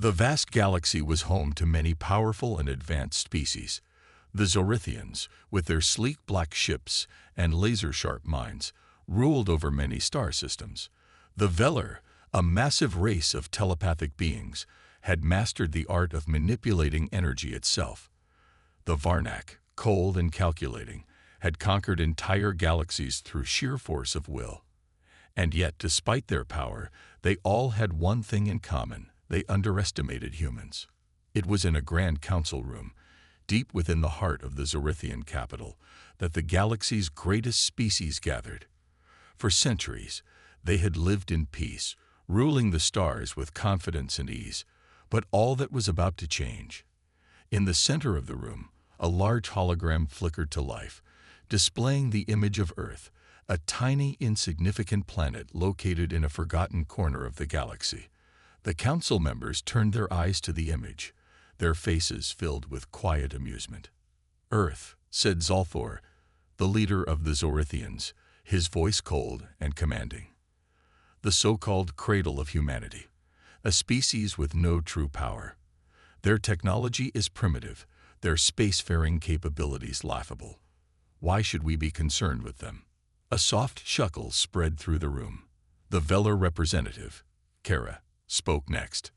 The vast galaxy was home to many powerful and advanced species. The Zorithians, with their sleek black ships and laser-sharp minds, ruled over many star systems. The Velar, a massive race of telepathic beings, had mastered the art of manipulating energy itself. The Varnak, cold and calculating, had conquered entire galaxies through sheer force of will. And yet, despite their power, they all had one thing in common: they underestimated humans. It was in a grand council room, deep within the heart of the Zorithian capital, that the galaxy's greatest species gathered. For centuries, they had lived in peace, ruling the stars with confidence and ease, but all that was about to change. In the center of the room, a large hologram flickered to life, displaying the image of Earth, a tiny, insignificant planet located in a forgotten corner of the galaxy. The council members turned their eyes to the image, their faces filled with quiet amusement. "Earth," said Zalthor, the leader of the Zorithians, his voice cold and commanding. The so-called cradle of humanity, a species with no true power. Their technology is primitive, their spacefaring capabilities laughable. Why should we be concerned with them? A soft chuckle spread through the room. The Velar representative, Kara, spoke next.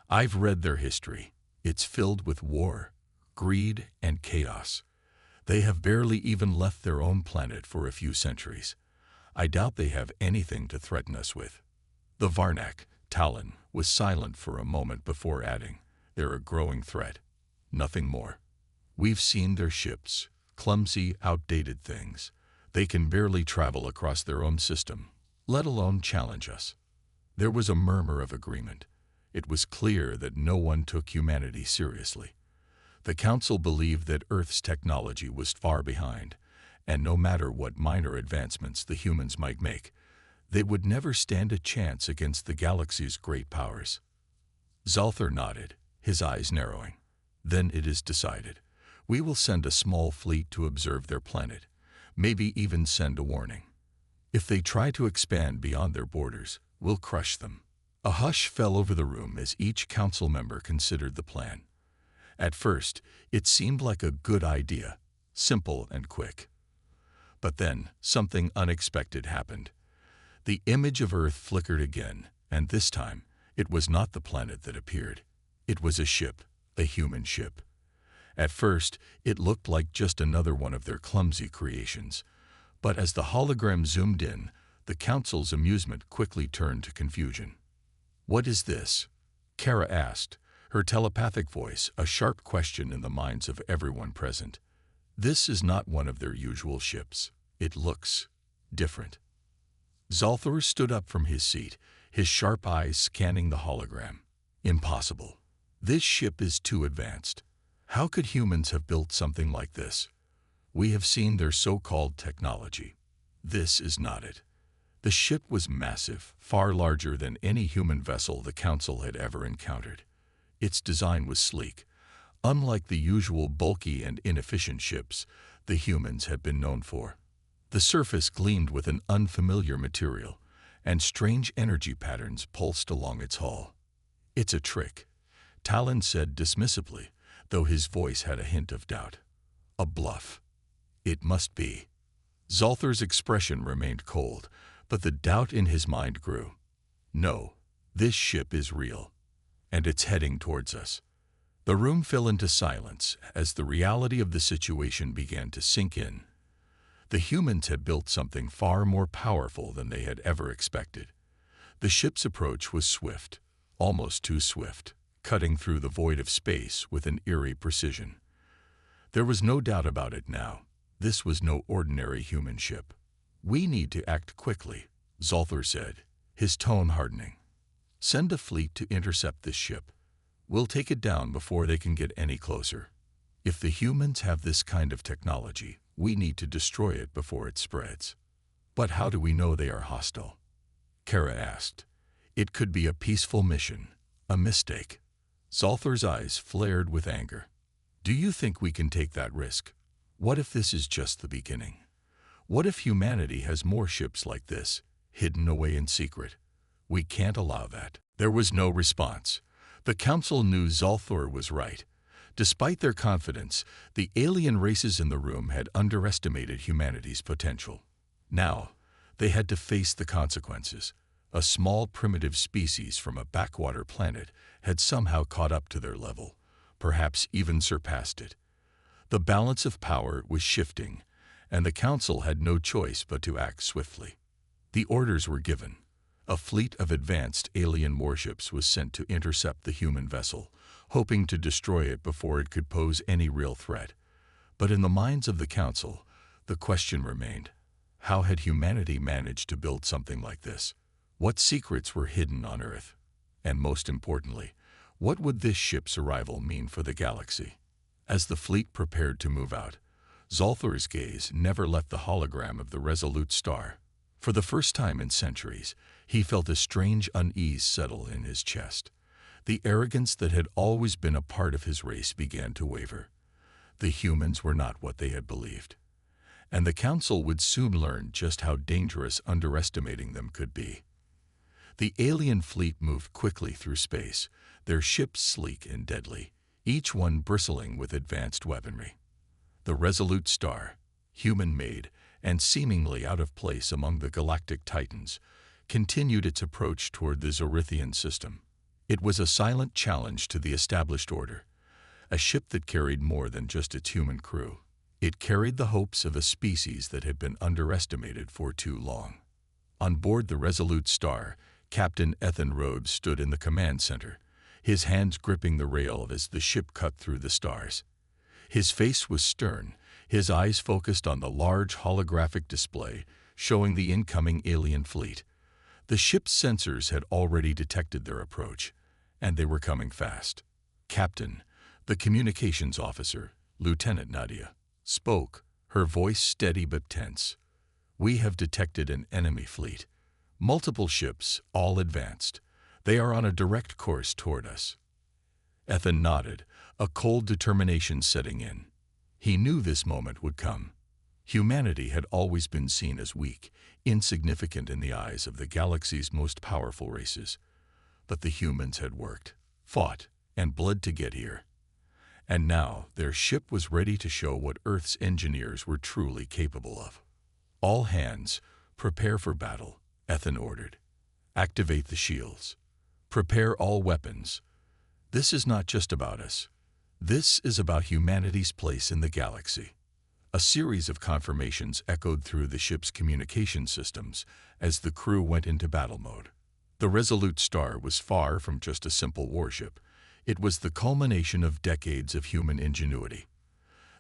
"I've read their history. It's filled with war, greed, and chaos. They have barely even left their own planet for a few centuries. I doubt they have anything to threaten us with." The Varnak, Talon, was silent for a moment before adding, "They're a growing threat. Nothing more. We've seen their ships, clumsy, outdated things. They can barely travel across their own system, let alone challenge us." There was a murmur of agreement. It was clear that no one took humanity seriously. The Council believed that Earth's technology was far behind, and no matter what minor advancements the humans might make, they would never stand a chance against the galaxy's great powers. Zalthor nodded, his eyes narrowing. "Then it is decided. We will send a small fleet to observe their planet, maybe even send a warning. If they try to expand beyond their borders, we'll crush them." A hush fell over the room as each council member considered the plan. At first, it seemed like a good idea, simple and quick. But then, something unexpected happened. The image of Earth flickered again, and this time, it was not the planet that appeared. It was a ship, a human ship. At first, it looked like just another one of their clumsy creations. But as the hologram zoomed in, the council's amusement quickly turned to confusion. "What is this?" Kara asked, her telepathic voice a sharp question in the minds of everyone present. "This is not one of their usual ships. It looks different." Zalthor stood up from his seat, his sharp eyes scanning the hologram. "Impossible. This ship is too advanced. How could humans have built something like this? We have seen their so-called technology. This is not it." The ship was massive, far larger than any human vessel the Council had ever encountered. Its design was sleek. Unlike the usual bulky and inefficient ships the humans had been known for. The surface gleamed with an unfamiliar material, and strange energy patterns pulsed along its hull. "It's a trick," Talon said dismissively, though his voice had a hint of doubt. "A bluff. It must be." Zalthor's expression remained cold, but the doubt in his mind grew. "No, this ship is real, and it's heading towards us." The room fell into silence as the reality of the situation began to sink in. The humans had built something far more powerful than they had ever expected. The ship's approach was swift, almost too swift, cutting through the void of space with an eerie precision. There was no doubt about it now. This was no ordinary human ship. "We need to act quickly," Zalthor said, his tone hardening. "Send a fleet to intercept this ship. We'll take it down before they can get any closer. If the humans have this kind of technology, we need to destroy it before it spreads." "But how do we know they are hostile?" Kara asked. "It could be a peaceful mission, a mistake." Zalthor's eyes flared with anger. "Do you think we can take that risk? What if this is just the beginning? What if humanity has more ships like this, hidden away in secret? We can't allow that." There was no response. The Council knew Zolthor was right. Despite their confidence, the alien races in the room had underestimated humanity's potential. Now, they had to face the consequences. A small primitive species from a backwater planet had somehow caught up to their level, perhaps even surpassed it. The balance of power was shifting, and the Council had no choice but to act swiftly. The orders were given. A fleet of advanced alien warships was sent to intercept the human vessel, hoping to destroy it before it could pose any real threat. But in the minds of the Council, the question remained: how had humanity managed to build something like this? What secrets were hidden on Earth? And most importantly, what would this ship's arrival mean for the galaxy? As the fleet prepared to move out, Zolthor's gaze never left the hologram of the resolute star. For the first time in centuries, he felt a strange unease settle in his chest. The arrogance that had always been a part of his race began to waver. The humans were not what they had believed, and the Council would soon learn just how dangerous underestimating them could be. The alien fleet moved quickly through space, their ships sleek and deadly, each one bristling with advanced weaponry. The resolute star, human-made and seemingly out of place among the galactic titans, continued its approach toward the Zorithian system. It was a silent challenge to the established order, a ship that carried more than just its human crew. It carried the hopes of a species that had been underestimated for too long. On board the resolute star, Captain Ethan Rhodes stood in the command center, his hands gripping the rail as the ship cut through the stars. His face was stern, his eyes focused on the large holographic display showing the incoming alien fleet. The ship's sensors had already detected their approach, and they were coming fast. Captain, the communications officer, Lieutenant Nadia, spoke, her voice steady but tense. "We have detected an enemy fleet. Multiple ships, all advanced. They are on a direct course toward us." Ethan nodded, a cold determination setting in. He knew this moment would come. Humanity had always been seen as weak, insignificant in the eyes of the galaxy's most powerful races. But the humans had worked, fought, and bled to get here. And now their ship was ready to show what Earth's engineers were truly capable of. "All hands, prepare for battle," Ethan ordered. "Activate the shields. Prepare all weapons. This is not just about us. This is about humanity's place in the galaxy." A series of confirmations echoed through the ship's communication systems as the crew went into battle mode. The resolute star was far from just a simple warship. It was the culmination of decades of human ingenuity.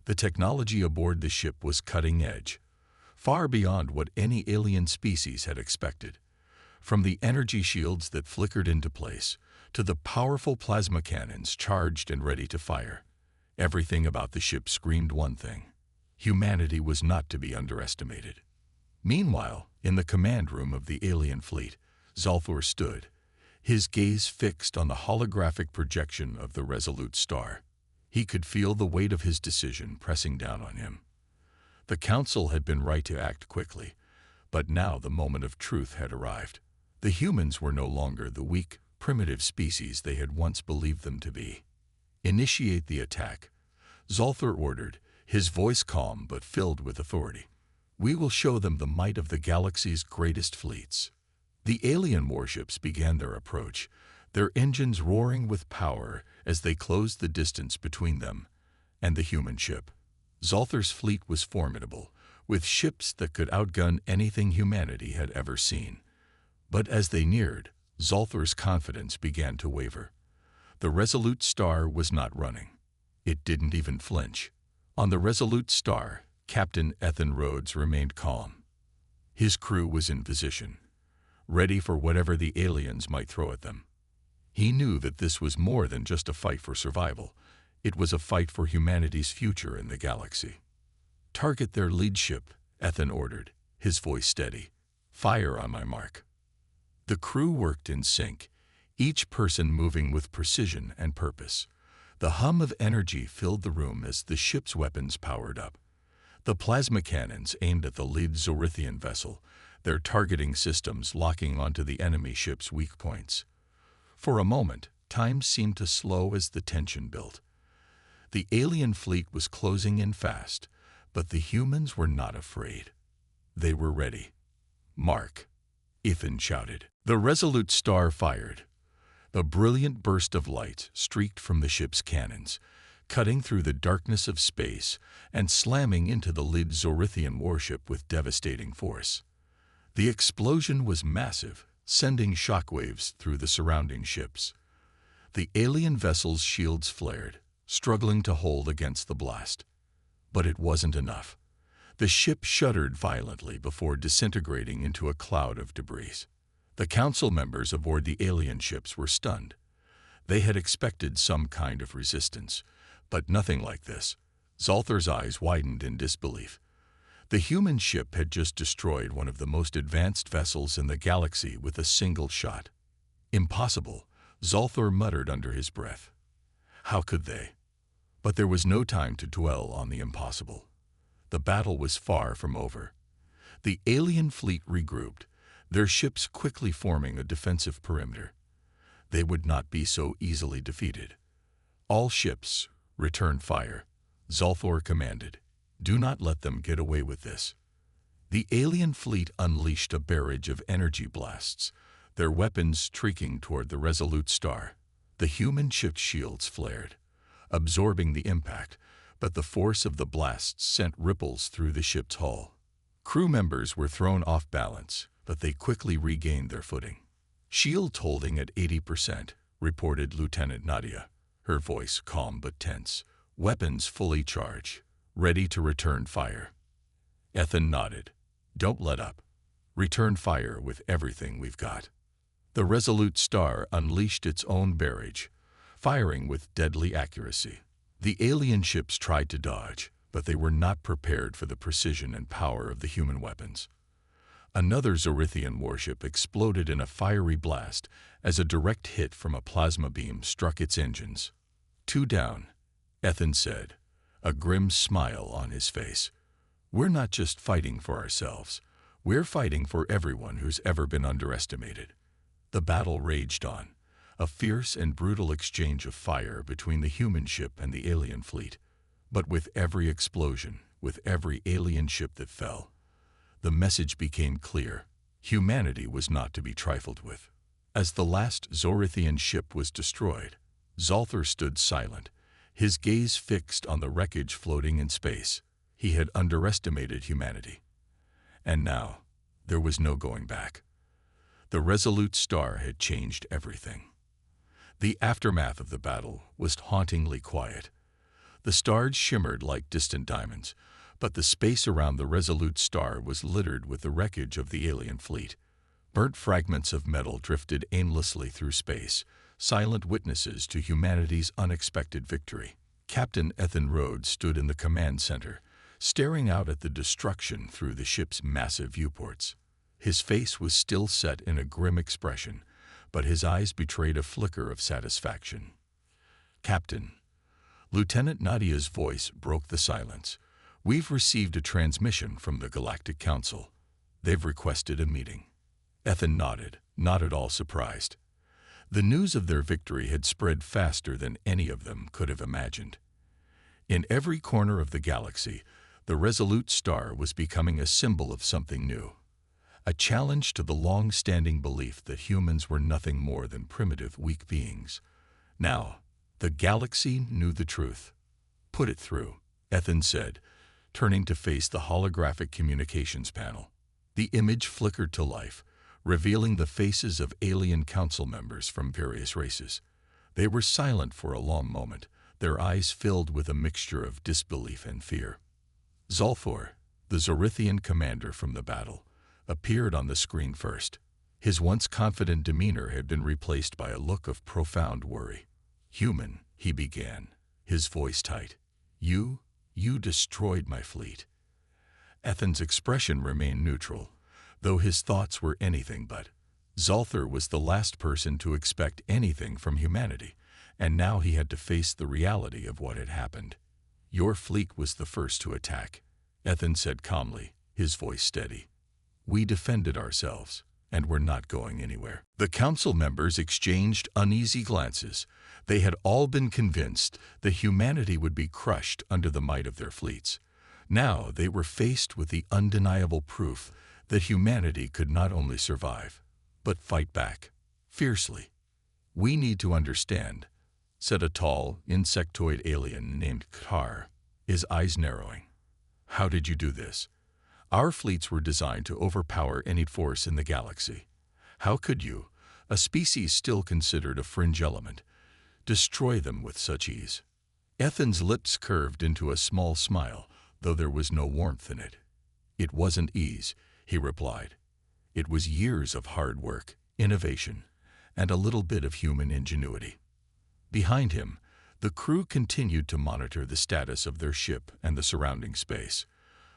The technology aboard the ship was cutting edge, far beyond what any alien species had expected. From the energy shields that flickered into place to the powerful plasma cannons charged and ready to fire, everything about the ship screamed one thing: humanity was not to be underestimated. Meanwhile, in the command room of the alien fleet, Zolthor stood, his gaze fixed on the holographic projection of the resolute star. He could feel the weight of his decision pressing down on him. The Council had been right to act quickly, but now the moment of truth had arrived. The humans were no longer the weak, primitive species they had once believed them to be. "Initiate the attack," Zolthor ordered, his voice calm but filled with authority. "We will show them the might of the galaxy's greatest fleets." The alien warships began their approach, their engines roaring with power as they closed the distance between them and the human ship. Zolthor's fleet was formidable, with ships that could outgun anything humanity had ever seen. But as they neared, Zolthor's confidence began to waver. The resolute star was not running. It didn't even flinch. On the resolute star, Captain Ethan Rhodes remained calm. His crew was in position, ready for whatever the aliens might throw at them. He knew that this was more than just a fight for survival. It was a fight for humanity's future in the galaxy. "Target their lead ship," Ethan ordered, his voice steady. "Fire on my mark." The crew worked in sync, each person moving with precision and purpose. The hum of energy filled the room as the ship's weapons powered up. The plasma cannons aimed at the lead Zorithian vessel, their targeting systems locking onto the enemy ship's weak points. For a moment, time seemed to slow as the tension built. The alien fleet was closing in fast, but the humans were not afraid. They were ready. "Mark," Ethan shouted. The Resolute Star fired. A brilliant burst of light streaked from the ship's cannons, cutting through the darkness of space and slamming into the lead Zorithian warship with devastating force. The explosion was massive, sending shockwaves through the surrounding ships. The alien vessel's shields flared, struggling to hold against the blast. But it wasn't enough. The ship shuddered violently before disintegrating into a cloud of debris. The council members aboard the alien ships were stunned. They had expected some kind of resistance, but nothing like this. Zalthar's eyes widened in disbelief. The human ship had just destroyed one of the most advanced vessels in the galaxy with a single shot. "Impossible," Zalthar muttered under his breath. How could they? But there was no time to dwell on the impossible. The battle was far from over. The alien fleet regrouped, their ships quickly forming a defensive perimeter. They would not be so easily defeated. "All ships, return fire," Zalthar commanded. "Do not let them get away with this." The alien fleet unleashed a barrage of energy blasts, their weapons streaking toward the Resolute Star. The human ship's shields flared, absorbing the impact, but the force of the blasts sent ripples through the ship's hull. Crew members were thrown off balance, but they quickly regained their footing. "Shields holding at 80%, reported Lieutenant Nadia, her voice calm but tense. "Weapons fully charged, ready to return fire." Ethan nodded. "Don't let up. Return fire with everything we've got." The Resolute Star unleashed its own barrage, firing with deadly accuracy. The alien ships tried to dodge, but they were not prepared for the precision and power of the human weapons. Another Zorithian warship exploded in a fiery blast as a direct hit from a plasma beam struck its engines. "Two down," Ethan said, a grim smile on his face. "We're not just fighting for ourselves. We're fighting for everyone who's ever been underestimated." The battle raged on, a fierce and brutal exchange of fire between the human ship and the alien fleet. But with every explosion, with every alien ship that fell, the message became clear. Humanity was not to be trifled with. As the last Zorithian ship was destroyed, Zalthar stood silent, his gaze fixed on the wreckage floating in space. He had underestimated humanity. And now, there was no going back. The Resolute Star had changed everything. The aftermath of the battle was hauntingly quiet. The stars shimmered like distant diamonds, but the space around the Resolute Star was littered with the wreckage of the alien fleet. Burnt fragments of metal drifted aimlessly through space, silent witnesses to humanity's unexpected victory. Captain Ethan Rhodes stood in the command center, staring out at the destruction through the ship's massive viewports. His face was still set in a grim expression, but his eyes betrayed a flicker of satisfaction. "Captain," Lieutenant Nadia's voice broke the silence. "We've received a transmission from the Galactic Council. They've requested a meeting." Ethan nodded, not at all surprised. The news of their victory had spread faster than any of them could have imagined. In every corner of the galaxy, the Resolute Star was becoming a symbol of something new. A challenge to the long-standing belief that humans were nothing more than primitive, weak beings. Now, the galaxy knew the truth. "Put it through," Ethan said, turning to face the holographic communications panel. The image flickered to life, revealing the faces of alien council members from various races. They were silent for a long moment, their eyes filled with a mixture of disbelief and fear. Zalthar, the Zorithian commander from the battle, appeared on the screen first. His once confident demeanor had been replaced by a look of profound worry. "Human," he began, his voice tight. You destroyed my fleet." Ethan's expression remained neutral, though his thoughts were anything but. Zalthar was the last person to expect anything from humanity, and now he had to face the reality of what had happened. "Your fleet was the first to attack," Ethan said calmly, his voice steady. "We defended ourselves, and we're not going anywhere. The council members exchanged uneasy glances. They had all been convinced that humanity would be crushed under the might of their fleets. Now they were faced with the undeniable proof that humanity could not only survive, but fight back, fiercely. "We need to understand," said a tall, insectoid alien named Kar, his eyes narrowing. "How did you do this? Our fleets were designed to overpower any force in the galaxy. How could you, a species still considered a fringe element, destroy them with such ease?" Ethan's lips curved into a small smile, though there was no warmth in it. "It wasn't ease," he replied. "It was years of hard work, innovation, and a little bit of human ingenuity." Behind him, the crew continued to monitor the status of their ship and the surrounding space.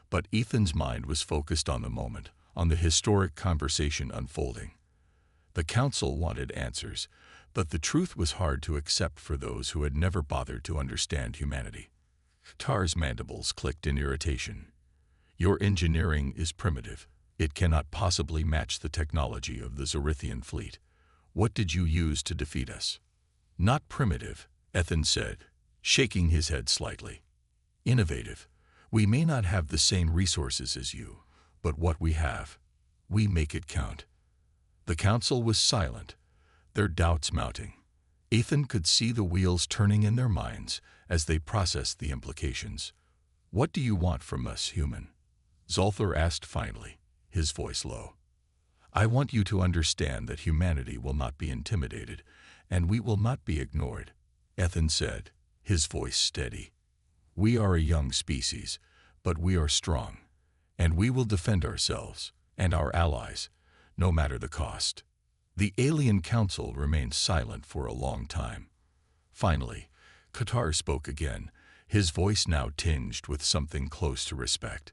But Ethan's mind was focused on the moment, on the historic conversation unfolding. The council wanted answers, but the truth was hard to accept for those who had never bothered to understand humanity. Tar's mandibles clicked in irritation. "Your engineering is primitive. It cannot possibly match the technology of the Zorithian fleet. What did you use to defeat us?" "Not primitive," Ethan said, shaking his head slightly. "Innovative. We may not have the same resources as you, but what we have, we make it count." The council was silent, their doubts mounting. Ethan could see the wheels turning in their minds as they processed the implications. "What do you want from us, human?" Zolthar asked finally, his voice low. "I want you to understand that humanity will not be intimidated, and we will not be ignored," Ethan said, his voice steady. "We are a young species, but we are strong, and we will defend ourselves and our allies, no matter the cost." The alien council remained silent for a long time. Finally, Qatar spoke again, his voice now tinged with something close to respect.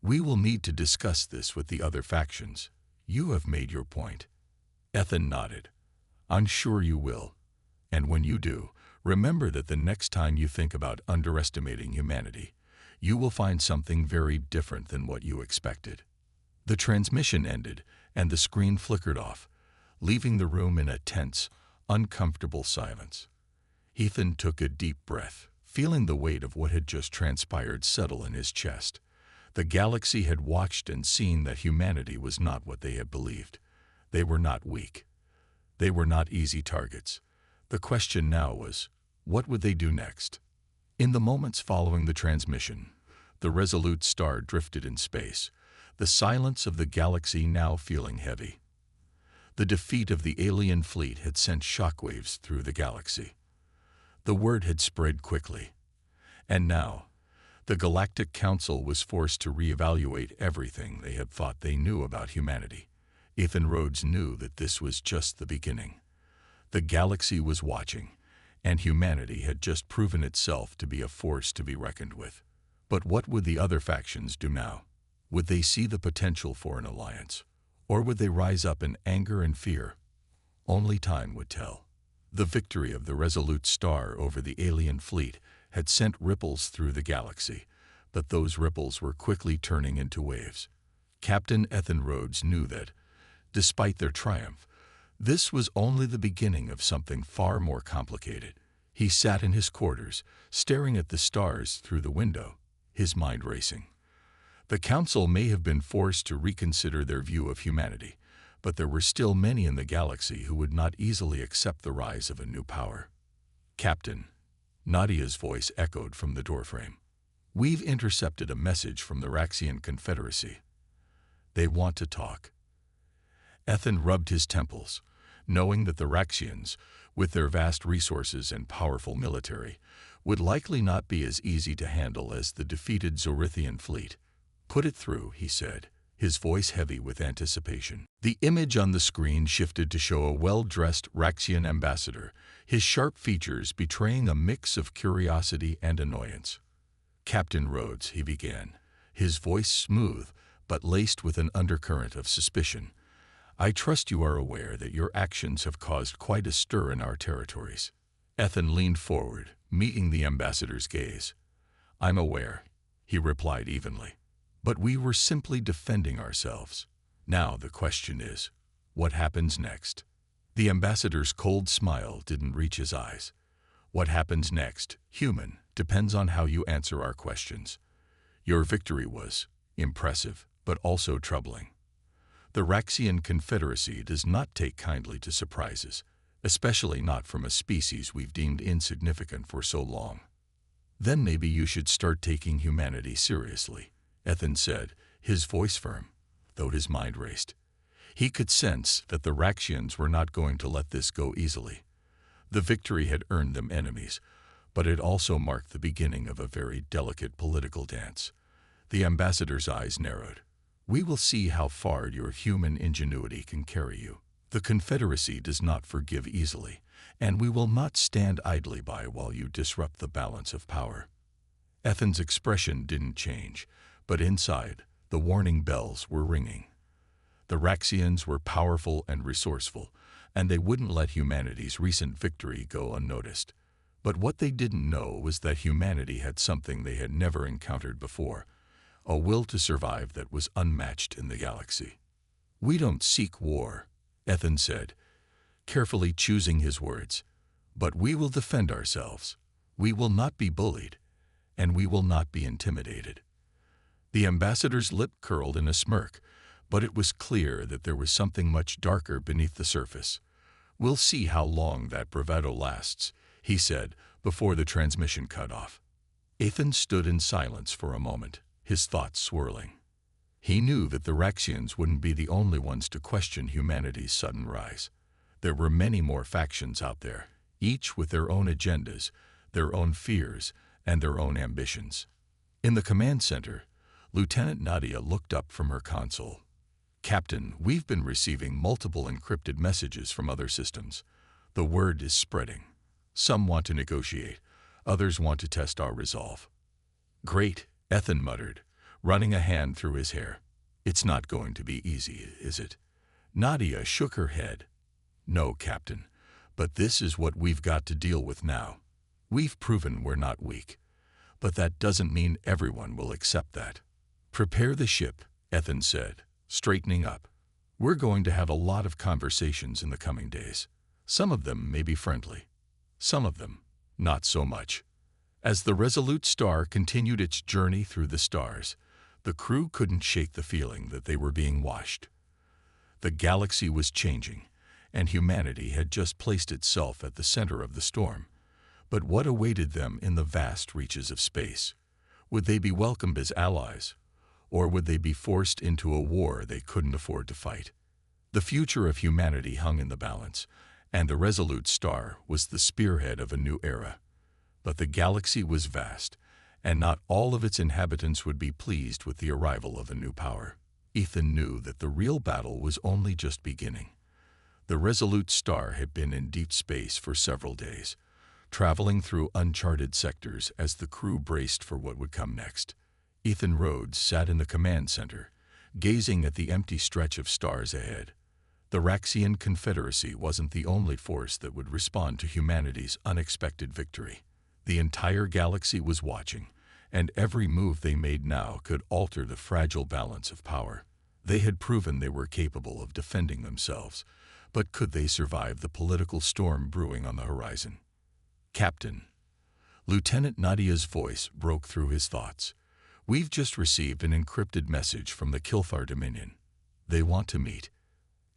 "We will need to discuss this with the other factions. You have made your point." Ethan nodded. "I'm sure you will. And when you do, remember that the next time you think about underestimating humanity, you will find something very different than what you expected." The transmission ended, and the screen flickered off, leaving the room in a tense, uncomfortable silence. Ethan took a deep breath, feeling the weight of what had just transpired settle in his chest. The galaxy had watched and seen that humanity was not what they had believed. They were not weak. They were not easy targets. The question now was, what would they do next? In the moments following the transmission, the resolute star drifted in space, the silence of the galaxy now feeling heavy. The defeat of the alien fleet had sent shockwaves through the galaxy. The word had spread quickly. And now, the Galactic Council was forced to reevaluate everything they had thought they knew about humanity. Ethan Rhodes knew that this was just the beginning. The galaxy was watching, and humanity had just proven itself to be a force to be reckoned with. But what would the other factions do now? Would they see the potential for an alliance? Or would they rise up in anger and fear? Only time would tell. The victory of the resolute star over the alien fleet had sent ripples through the galaxy, but those ripples were quickly turning into waves. Captain Ethan Rhodes knew that, despite their triumph, this was only the beginning of something far more complicated. He sat in his quarters, staring at the stars through the window, his mind racing. The council may have been forced to reconsider their view of humanity, but there were still many in the galaxy who would not easily accept the rise of a new power. "Captain," Nadia's voice echoed from the doorframe. "We've intercepted a message from the Raxian Confederacy. They want to talk." Ethan rubbed his temples, knowing that the Raxians, with their vast resources and powerful military, would likely not be as easy to handle as the defeated Zorithian fleet. "Put it through," he said, his voice heavy with anticipation. The image on the screen shifted to show a well-dressed Raxian ambassador, his sharp features betraying a mix of curiosity and annoyance. "Captain Rhodes," he began, his voice smooth but laced with an undercurrent of suspicion, "I trust you are aware that your actions have caused quite a stir in our territories." Ethan leaned forward, meeting the ambassador's gaze. "I'm aware," he replied evenly. "But we were simply defending ourselves. Now the question is, What happens next? The ambassador's cold smile didn't reach his eyes. What happens next, human, depends on how you answer our questions. Your victory was impressive, but also troubling. The Raxian Confederacy does not take kindly to surprises, especially not from a species we've deemed insignificant for so long. Then maybe you should start taking humanity seriously, Ethan said, his voice firm, though his mind raced. He could sense that the Raxians were not going to let this go easily. The victory had earned them enemies, but it also marked the beginning of a very delicate political dance. The ambassador's eyes narrowed. We will see how far your human ingenuity can carry you. The Confederacy does not forgive easily, and we will not stand idly by while you disrupt the balance of power. Ethan's expression didn't change, but inside, the warning bells were ringing. The Raxians were powerful and resourceful, and they wouldn't let humanity's recent victory go unnoticed. But what they didn't know was that humanity had something they had never encountered before, a will to survive that was unmatched in the galaxy. We don't seek war, Ethan said, carefully choosing his words, but we will defend ourselves. We will not be bullied, and we will not be intimidated. The ambassador's lip curled in a smirk, but it was clear that there was something much darker beneath the surface. We'll see how long that bravado lasts, he said, before the transmission cut off. Ethan stood in silence for a moment, his thoughts swirling. He knew that the Raxians wouldn't be the only ones to question humanity's sudden rise. There were many more factions out there, each with their own agendas, their own fears, and their own ambitions. In the command center, Lieutenant Nadia looked up from her console. Captain, we've been receiving multiple encrypted messages from other systems. The word is spreading. Some want to negotiate, others want to test our resolve. Great, Ethan muttered, running a hand through his hair. It's not going to be easy, is it? Nadia shook her head. No, Captain, but this is what we've got to deal with now. We've proven we're not weak, but that doesn't mean everyone will accept that. Prepare the ship, Ethan said, straightening up. We're going to have a lot of conversations in the coming days. Some of them may be friendly. Some of them, not so much. As the Resolute Star continued its journey through the stars, the crew couldn't shake the feeling that they were being watched. The galaxy was changing, and humanity had just placed itself at the center of the storm. But what awaited them in the vast reaches of space? Would they be welcomed as allies, or would they be forced into a war they couldn't afford to fight? The future of humanity hung in the balance, and the Resolute Star was the spearhead of a new era. But the galaxy was vast, and not all of its inhabitants would be pleased with the arrival of a new power. Ethan knew that the real battle was only just beginning. The Resolute Star had been in deep space for several days, traveling through uncharted sectors as the crew braced for what would come next. Ethan Rhodes sat in the command center, gazing at the empty stretch of stars ahead. The Raxian Confederacy wasn't the only force that would respond to humanity's unexpected victory. The entire galaxy was watching, and every move they made now could alter the fragile balance of power. They had proven they were capable of defending themselves, but could they survive the political storm brewing on the horizon? Captain. Lieutenant Nadia's voice broke through his thoughts. We've just received an encrypted message from the Kilthar Dominion. They want to meet.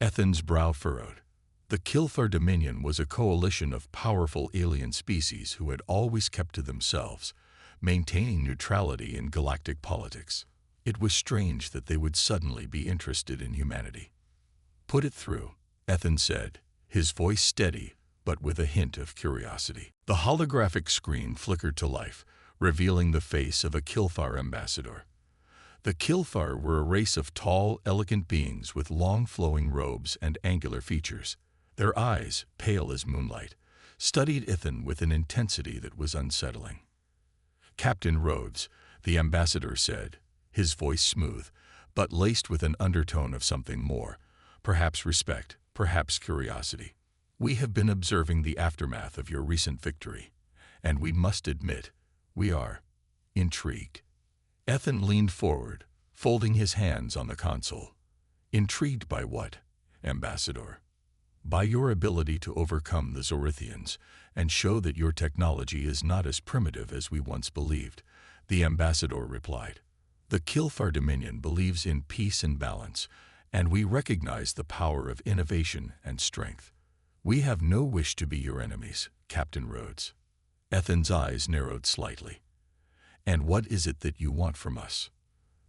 Ethan's brow furrowed. The Kilthar Dominion was a coalition of powerful alien species who had always kept to themselves, maintaining neutrality in galactic politics. It was strange that they would suddenly be interested in humanity. Put it through, Ethan said, his voice steady, but with a hint of curiosity. The holographic screen flickered to life, revealing the face of a Kilthar ambassador. The Kilthar were a race of tall, elegant beings with long flowing robes and angular features. Their eyes, pale as moonlight, studied Ethan with an intensity that was unsettling. Captain Rhodes, the ambassador said, his voice smooth, but laced with an undertone of something more, perhaps respect, perhaps curiosity. We have been observing the aftermath of your recent victory, and we must admit, we are intrigued. Ethan leaned forward, folding his hands on the console. Intrigued by what? Ambassador. By your ability to overcome the Zorithians and show that your technology is not as primitive as we once believed, the ambassador replied. The Kilfar Dominion believes in peace and balance, and we recognize the power of innovation and strength. We have no wish to be your enemies, Captain Rhodes. Ethan's eyes narrowed slightly. And what is it that you want from us?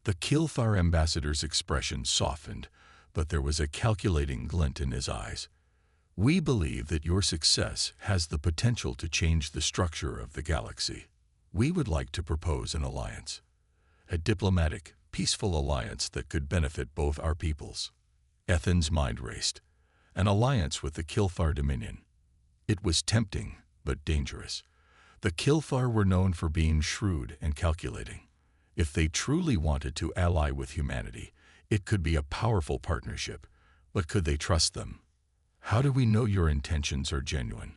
The Kilfar ambassador's expression softened, but there was a calculating glint in his eyes. We believe that your success has the potential to change the structure of the galaxy. We would like to propose an alliance. A diplomatic, peaceful alliance that could benefit both our peoples. Ethan's mind raced. An alliance with the Kilfar Dominion. It was tempting, but dangerous. The Kilfar were known for being shrewd and calculating. If they truly wanted to ally with humanity, it could be a powerful partnership. But could they trust them? How do we know your intentions are genuine?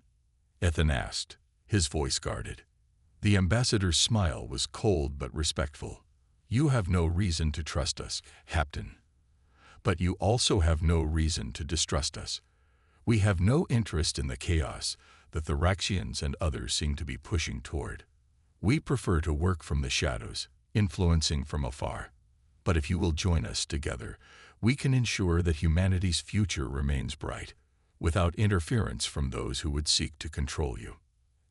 Ethan asked, his voice guarded. The ambassador's smile was cold but respectful. You have no reason to trust us, Captain. But you also have no reason to distrust us. We have no interest in the chaos that the Raxians and others seem to be pushing toward. We prefer to work from the shadows, influencing from afar. But if you will join us together, we can ensure that humanity's future remains bright, without interference from those who would seek to control you.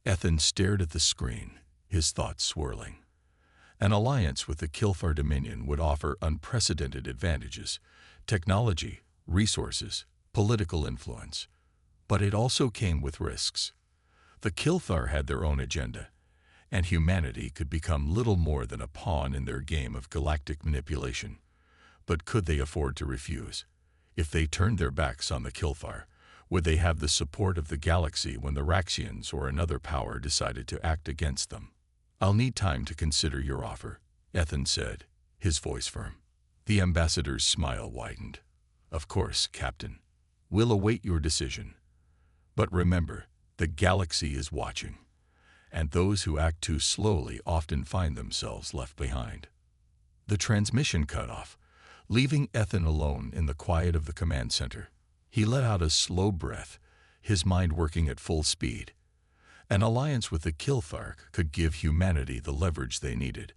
Ethan stared at the screen, his thoughts swirling. An alliance with the Kilfar Dominion would offer unprecedented advantages, technology, resources, political influence. But it also came with risks. The Kilfar had their own agenda, and humanity could become little more than a pawn in their game of galactic manipulation. But could they afford to refuse? If they turned their backs on the Kilfar, would they have the support of the galaxy when the Raxians or another power decided to act against them? I'll need time to consider your offer, Ethan said, his voice firm. The ambassador's smile widened. Of course, Captain. We'll await your decision. But remember, the galaxy is watching, and those who act too slowly often find themselves left behind. The transmission cut off, leaving Ethan alone in the quiet of the command center. He let out a slow breath, his mind working at full speed. An alliance with the Kilfar could give humanity the leverage they needed,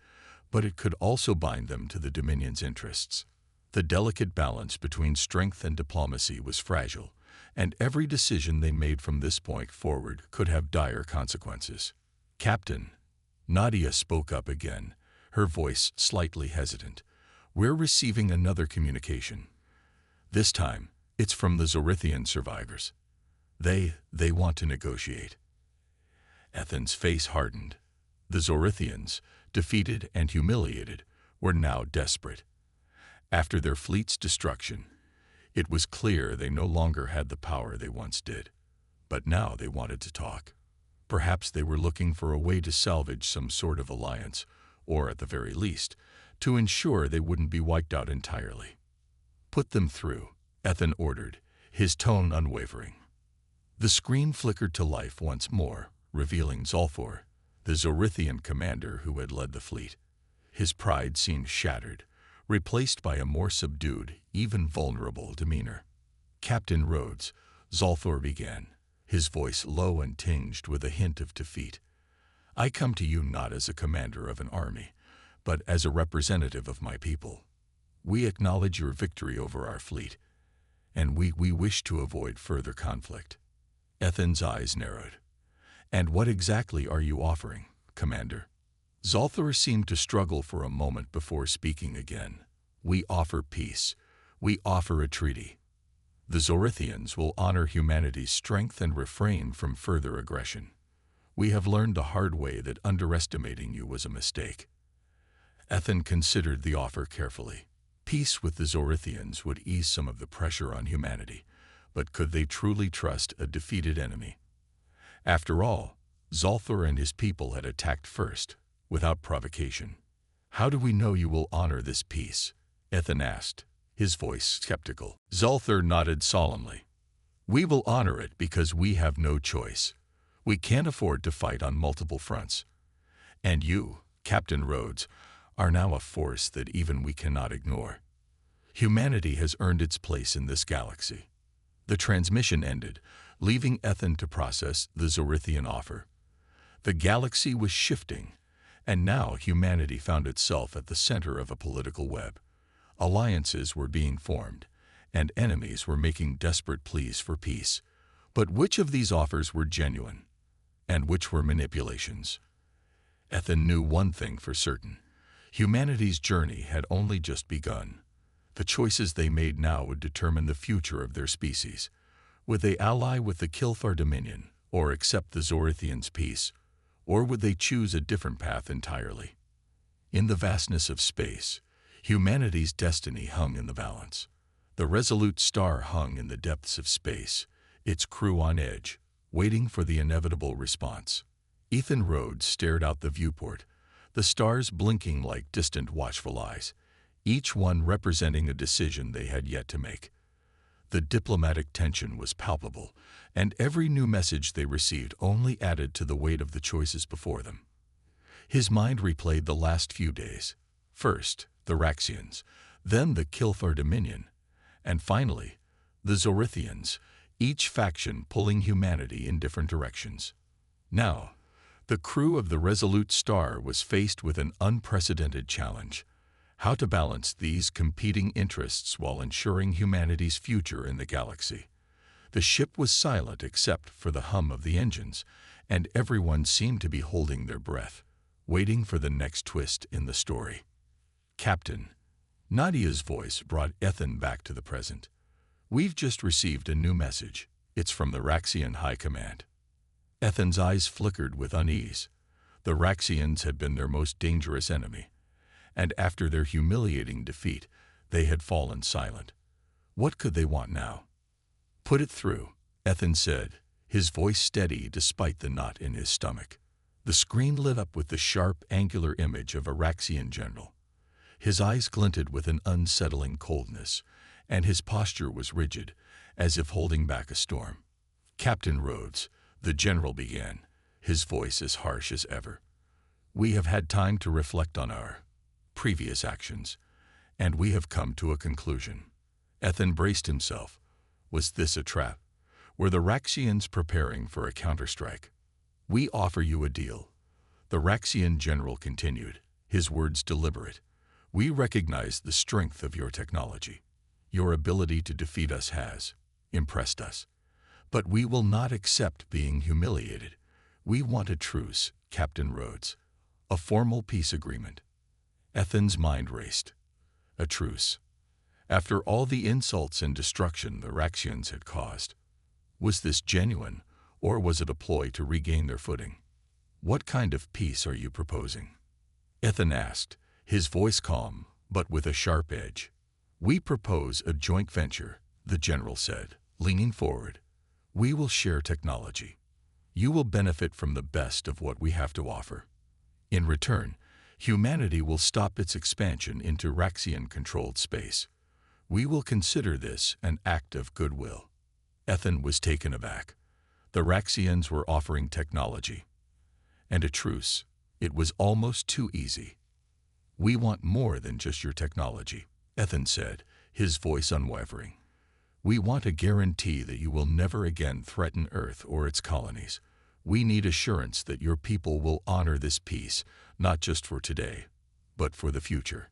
but it could also bind them to the Dominion's interests. The delicate balance between strength and diplomacy was fragile, and every decision they made from this point forward could have dire consequences. Captain, Nadia spoke up again, her voice slightly hesitant. We're receiving another communication. This time, it's from the Zorithian survivors. They want to negotiate. Ethan's face hardened. The Zorithians, defeated and humiliated, were now desperate. After their fleet's destruction, it was clear they no longer had the power they once did. But now they wanted to talk. Perhaps they were looking for a way to salvage some sort of alliance, or at the very least, to ensure they wouldn't be wiped out entirely. Put them through, Ethan ordered, his tone unwavering. The screen flickered to life once more, revealing Zolthor, the Zorithian commander who had led the fleet. His pride seemed shattered, replaced by a more subdued, even vulnerable demeanor. Captain Rhodes, Zolthor began, his voice low and tinged with a hint of defeat. I come to you not as a commander of an army, but as a representative of my people. We acknowledge your victory over our fleet, and we wish to avoid further conflict. Ethan's eyes narrowed. And what exactly are you offering, Commander? Zolthor seemed to struggle for a moment before speaking again. We offer peace. We offer a treaty. The Zorithians will honor humanity's strength and refrain from further aggression. We have learned the hard way that underestimating you was a mistake. Ethan considered the offer carefully. Peace with the Zorithians would ease some of the pressure on humanity, but could they truly trust a defeated enemy? After all, Zolthor and his people had attacked first, without provocation. How do we know you will honor this peace? Ethan asked, his voice skeptical. Zolthor nodded solemnly. We will honor it because we have no choice. We can't afford to fight on multiple fronts. And you, Captain Rhodes, are now a force that even we cannot ignore. Humanity has earned its place in this galaxy. The transmission ended, leaving Ethan to process the Zorithian offer. The galaxy was shifting, and now humanity found itself at the center of a political web. Alliances were being formed, and enemies were making desperate pleas for peace. But which of these offers were genuine, and which were manipulations? Ethan knew one thing for certain. Humanity's journey had only just begun. The choices they made now would determine the future of their species. Would they ally with the Kilthar Dominion, or accept the Zorithians' peace, or would they choose a different path entirely? In the vastness of space, humanity's destiny hung in the balance. The resolute star hung in the depths of space, its crew on edge, waiting for the inevitable response. Ethan Rhodes stared out the viewport, the stars blinking like distant watchful eyes, each one representing a decision they had yet to make. The diplomatic tension was palpable, and every new message they received only added to the weight of the choices before them. His mind replayed the last few days. First, the Raxians, then the Kilthar Dominion, and finally, the Zorithians, each faction pulling humanity in different directions. Now, the crew of the Resolute Star was faced with an unprecedented challenge: how to balance these competing interests while ensuring humanity's future in the galaxy. The ship was silent except for the hum of the engines, and everyone seemed to be holding their breath, waiting for the next twist in the story. "Captain," Nadia's voice brought Ethan back to the present. "We've just received a new message. It's from the Raxian High Command." Ethan's eyes flickered with unease. The Raxians had been their most dangerous enemy, and after their humiliating defeat, they had fallen silent. What could they want now? "Put it through," Ethan said, his voice steady despite the knot in his stomach. The screen lit up with the sharp, angular image of a Raxian general. His eyes glinted with an unsettling coldness, and his posture was rigid, as if holding back a storm. "Captain Rhodes," the general began, his voice as harsh as ever, "we have had time to reflect on our previous actions, and we have come to a conclusion." Ethan braced himself. Was this a trap? Were the Raxians preparing for a counterstrike? "We offer you a deal," the Raxian general continued, his words deliberate. "We recognize the strength of your technology. Your ability to defeat us has impressed us. But we will not accept being humiliated. We want a truce, Captain Rhodes. A formal peace agreement." Ethan's mind raced. A truce. After all the insults and destruction the Raxians had caused. Was this genuine, or was it a ploy to regain their footing? "What kind of peace are you proposing?" Ethan asked, his voice calm, but with a sharp edge. "We propose a joint venture," the general said, leaning forward. "We will share technology. You will benefit from the best of what we have to offer. In return, humanity will stop its expansion into Raxian-controlled space. We will consider this an act of goodwill." Ethan was taken aback. The Raxians were offering technology. And a truce. It was almost too easy. "We want more than just your technology," Ethan said, his voice unwavering. "We want a guarantee that you will never again threaten Earth or its colonies. We need assurance that your people will honor this peace, not just for today, but for the future."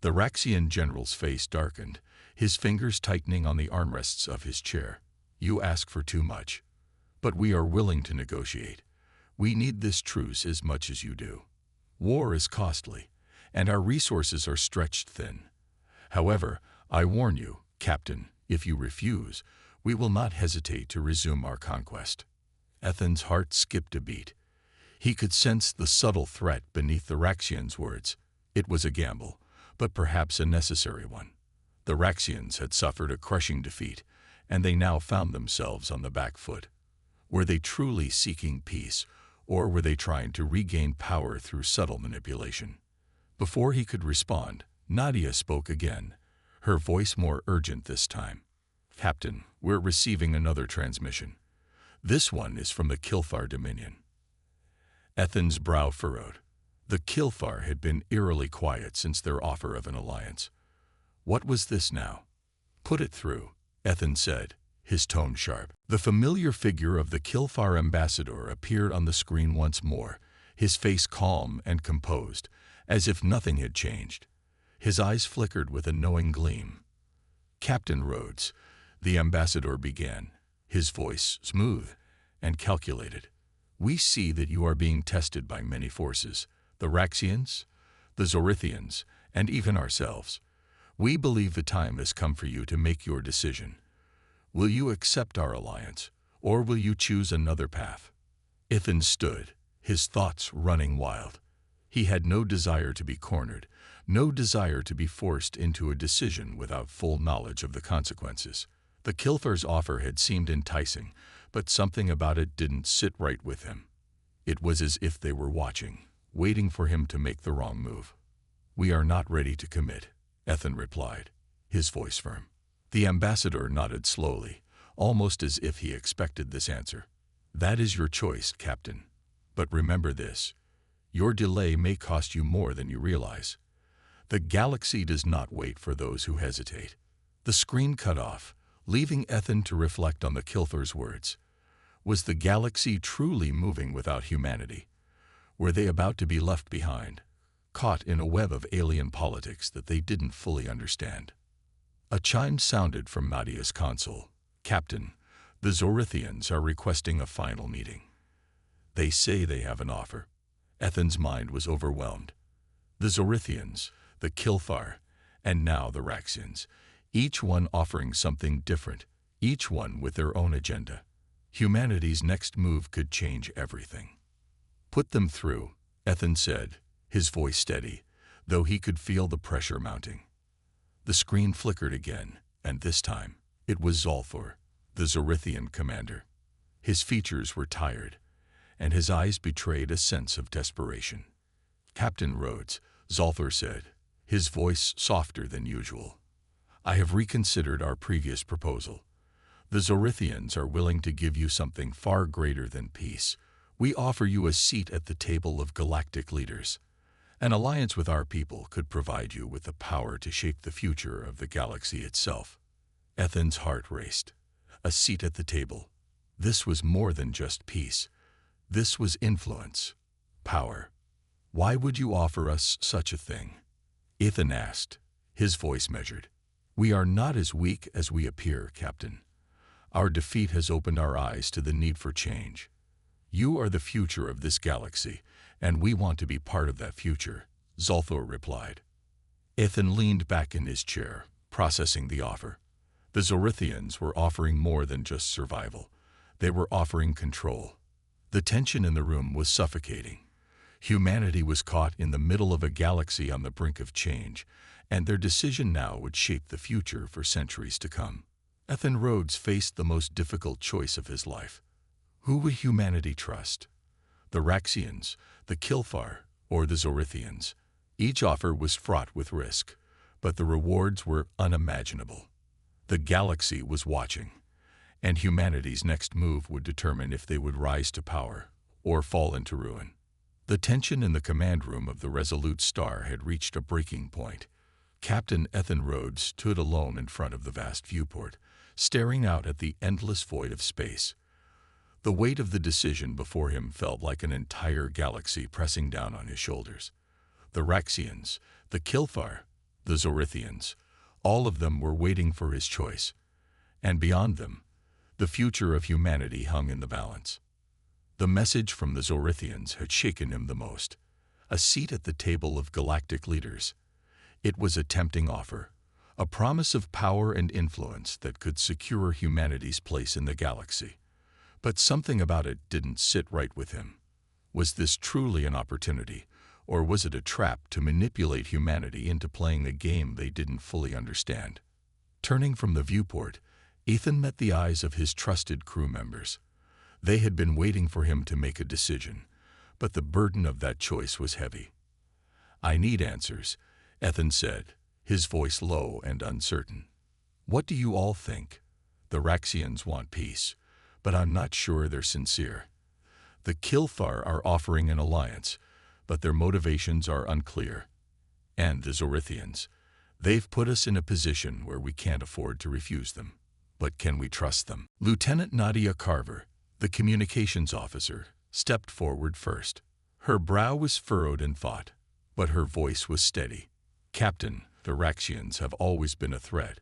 The Raxian general's face darkened, his fingers tightening on the armrests of his chair. "You ask for too much. But we are willing to negotiate. We need this truce as much as you do. War is costly, and our resources are stretched thin. However, I warn you, Captain, if you refuse, we will not hesitate to resume our conquest." Ethan's heart skipped a beat. He could sense the subtle threat beneath the Raxians' words. It was a gamble, but perhaps a necessary one. The Raxians had suffered a crushing defeat, and they now found themselves on the back foot. Were they truly seeking peace, or were they trying to regain power through subtle manipulation? Before he could respond, Nadia spoke again, her voice more urgent this time. "Captain, we're receiving another transmission. This one is from the Kilthar Dominion." Ethan's brow furrowed. The Kilthar had been eerily quiet since their offer of an alliance. What was this now? "Put it through," Ethan said, his tone sharp. The familiar figure of the Kilfar ambassador appeared on the screen once more, his face calm and composed, as if nothing had changed. His eyes flickered with a knowing gleam. "Captain Rhodes," the ambassador began, his voice smooth and calculated. "We see that you are being tested by many forces, the Raxians, the Zorithians, and even ourselves. We believe the time has come for you to make your decision. Will you accept our alliance, or will you choose another path?" Ithan stood, his thoughts running wild. He had no desire to be cornered, no desire to be forced into a decision without full knowledge of the consequences. The Kilfar's offer had seemed enticing, but something about it didn't sit right with him. It was as if they were watching, waiting for him to make the wrong move. "We are not ready to commit," Ithan replied, his voice firm. The ambassador nodded slowly, almost as if he expected this answer. "That is your choice, Captain. But remember this. Your delay may cost you more than you realize. The galaxy does not wait for those who hesitate." The screen cut off, leaving Ithan to reflect on the Kilfar's words. Was the galaxy truly moving without humanity? Were they about to be left behind, caught in a web of alien politics that they didn't fully understand? A chime sounded from Madia's console. "Captain, the Zorithians are requesting a final meeting. They say they have an offer." Ithan's mind was overwhelmed. The Zorithians, the Kilfar, and now the Raxians, each one offering something different, each one with their own agenda. Humanity's next move could change everything. "Put them through," Ithan said, his voice steady, though he could feel the pressure mounting. The screen flickered again, and this time it was Zolthor, the Zorithian commander. His features were tired, and his eyes betrayed a sense of desperation. "Captain Rhodes," Zolthor said, his voice softer than usual, "I have reconsidered our previous proposal. The Zorithians are willing to give you something far greater than peace. We offer you a seat at the table of galactic leaders. An alliance with our people could provide you with the power to shape the future of the galaxy itself." Ithan's heart raced. A seat at the table. This was more than just peace. This was influence, power. "Why would you offer us such a thing?" Ithan asked, his voice measured. "We are not as weak as we appear, Captain. Our defeat has opened our eyes to the need for change. You are the future of this galaxy, and we want to be part of that future," Zolthor replied. Ithan leaned back in his chair, processing the offer. The Zorithians were offering more than just survival. They were offering control. The tension in the room was suffocating. Humanity was caught in the middle of a galaxy on the brink of change, and their decision now would shape the future for centuries to come. Ithan Rhodes faced the most difficult choice of his life. Who would humanity trust? The Raxians, the Kilfar, or the Zorithians? Each offer was fraught with risk, but the rewards were unimaginable. The galaxy was watching, and humanity's next move would determine if they would rise to power or fall into ruin. The tension in the command room of the Resolute Star had reached a breaking point. Captain Ithan Rhodes stood alone in front of the vast viewport, staring out at the endless void of space. The weight of the decision before him felt like an entire galaxy pressing down on his shoulders. The Raxians, the Kilfar, the Zorithians, all of them were waiting for his choice. And beyond them, the future of humanity hung in the balance. The message from the Zorithians had shaken him the most. A seat at the table of galactic leaders. It was a tempting offer, a promise of power and influence that could secure humanity's place in the galaxy. But something about it didn't sit right with him. Was this truly an opportunity, or was it a trap to manipulate humanity into playing a game they didn't fully understand? Turning from the viewport, Ithan met the eyes of his trusted crew members. They had been waiting for him to make a decision, but the burden of that choice was heavy. "I need answers," Ithan said, his voice low and uncertain. "What do you all think? The Raxians want peace, but I'm not sure they're sincere. The Kilfar are offering an alliance, but their motivations are unclear. And the Zorithians, they've put us in a position where we can't afford to refuse them. but can we trust them? Lieutenant Nadia Carver, the communications officer, stepped forward first. Her brow was furrowed in thought, but her voice was steady. Captain, the Raxians have always been a threat,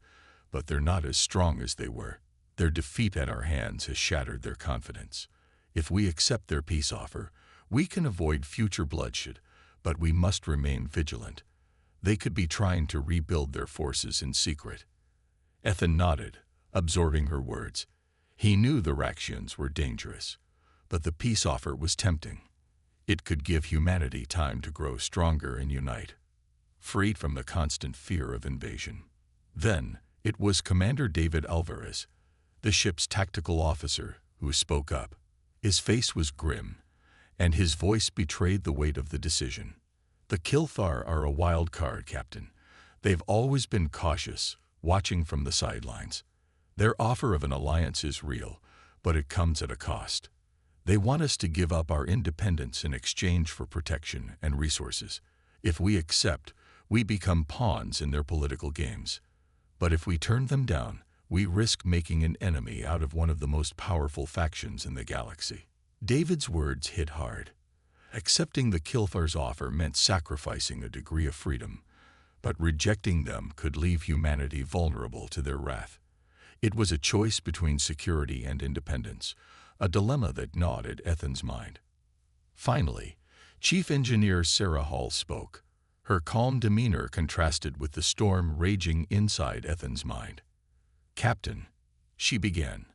but they're not as strong as they were. Their defeat at our hands has shattered their confidence. If we accept their peace offer, we can avoid future bloodshed, but we must remain vigilant. They could be trying to rebuild their forces in secret. Ethan nodded, absorbing her words. He knew the Raxians were dangerous, but the peace offer was tempting. It could give humanity time to grow stronger and unite, freed from the constant fear of invasion. Then, it was Commander David Alvarez, the ship's tactical officer, who spoke up. His face was grim, and his voice betrayed the weight of the decision. The Kilthar are a wild card, Captain. They've always been cautious, watching from the sidelines. Their offer of an alliance is real, but it comes at a cost. They want us to give up our independence in exchange for protection and resources. If we accept, we become pawns in their political games. But if we turn them down, we risk making an enemy out of one of the most powerful factions in the galaxy. David's words hit hard. Accepting the Kilthar's offer meant sacrificing a degree of freedom, but rejecting them could leave humanity vulnerable to their wrath. It was a choice between security and independence, a dilemma that gnawed at Ethan's mind. Finally, Chief Engineer Sarah Hall spoke. Her calm demeanor contrasted with the storm raging inside Ethan's mind. Captain, she began,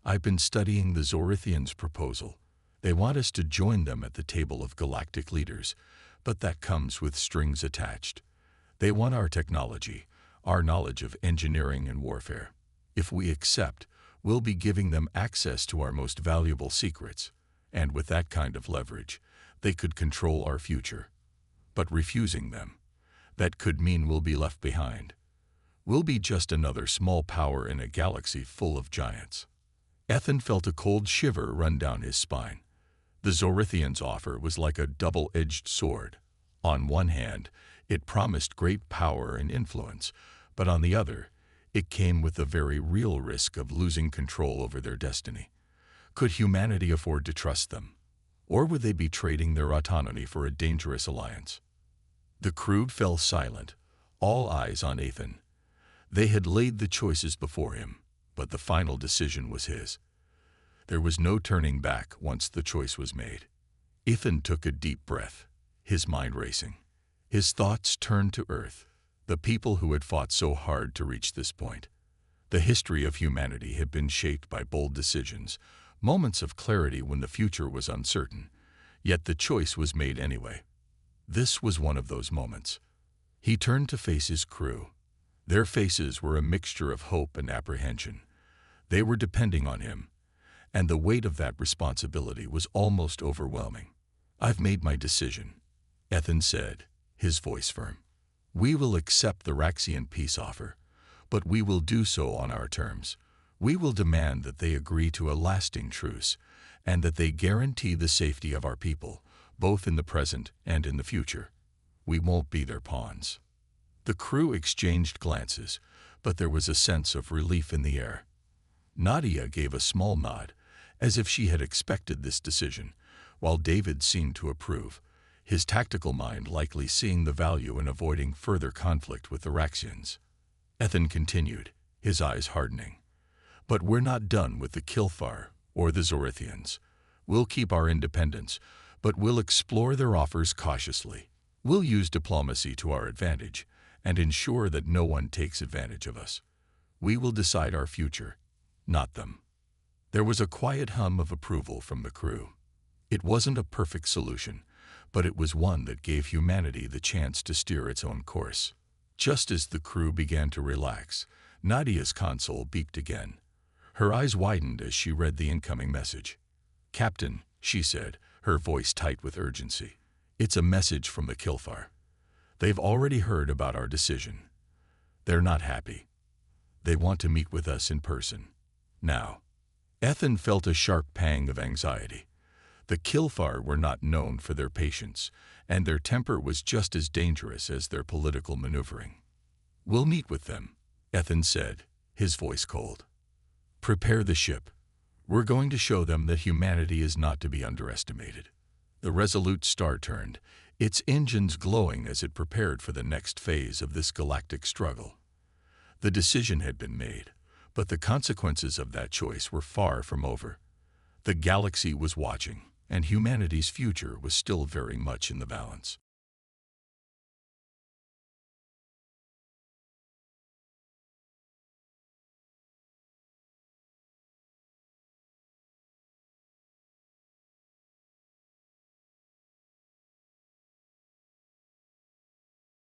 I've been studying the Zorithians' proposal. They want us to join them at the table of galactic leaders, but that comes with strings attached. They want our technology, our knowledge of engineering and warfare. If we accept, we'll be giving them access to our most valuable secrets, and with that kind of leverage, they could control our future. But refusing them, that could mean we'll be left behind. We'll be just another small power in a galaxy full of giants. Ethan felt a cold shiver run down his spine. The Zorithians' offer was like a double-edged sword. On one hand, it promised great power and influence, but on the other, it came with the very real risk of losing control over their destiny. Could humanity afford to trust them? Or would they be trading their autonomy for a dangerous alliance? The crew fell silent, all eyes on Ethan. They had laid the choices before him, but the final decision was his. There was no turning back once the choice was made. Ethan took a deep breath, his mind racing. His thoughts turned to Earth, the people who had fought so hard to reach this point. The history of humanity had been shaped by bold decisions, moments of clarity when the future was uncertain, yet the choice was made anyway. This was one of those moments. He turned to face his crew. Their faces were a mixture of hope and apprehension. They were depending on him, and the weight of that responsibility was almost overwhelming. I've made my decision, Ethan said, his voice firm. We will accept the Raxian peace offer, but we will do so on our terms. We will demand that they agree to a lasting truce, and that they guarantee the safety of our people, both in the present and in the future. We won't be their pawns. The crew exchanged glances, but there was a sense of relief in the air. Nadia gave a small nod, as if she had expected this decision, while David seemed to approve, his tactical mind likely seeing the value in avoiding further conflict with the Raxians. Ethan continued, his eyes hardening. But we're not done with the Kilthar or the Zorithians. We'll keep our independence, but we'll explore their offers cautiously. We'll use diplomacy to our advantage and ensure that no one takes advantage of us. We will decide our future, not them. There was a quiet hum of approval from the crew. It wasn't a perfect solution, but it was one that gave humanity the chance to steer its own course. Just as the crew began to relax, Nadia's console beeped again. Her eyes widened as she read the incoming message. Captain, she said, her voice tight with urgency. It's a message from the Kilthar. They've already heard about our decision. They're not happy. They want to meet with us in person. Now. Ethan felt a sharp pang of anxiety. The Kilthar were not known for their patience, and their temper was just as dangerous as their political maneuvering. We'll meet with them, Ethan said, his voice cold. Prepare the ship. We're going to show them that humanity is not to be underestimated. The resolute star turned, its engines glowing as it prepared for the next phase of this galactic struggle. The decision had been made, but the consequences of that choice were far from over. The galaxy was watching, and humanity's future was still very much in the balance.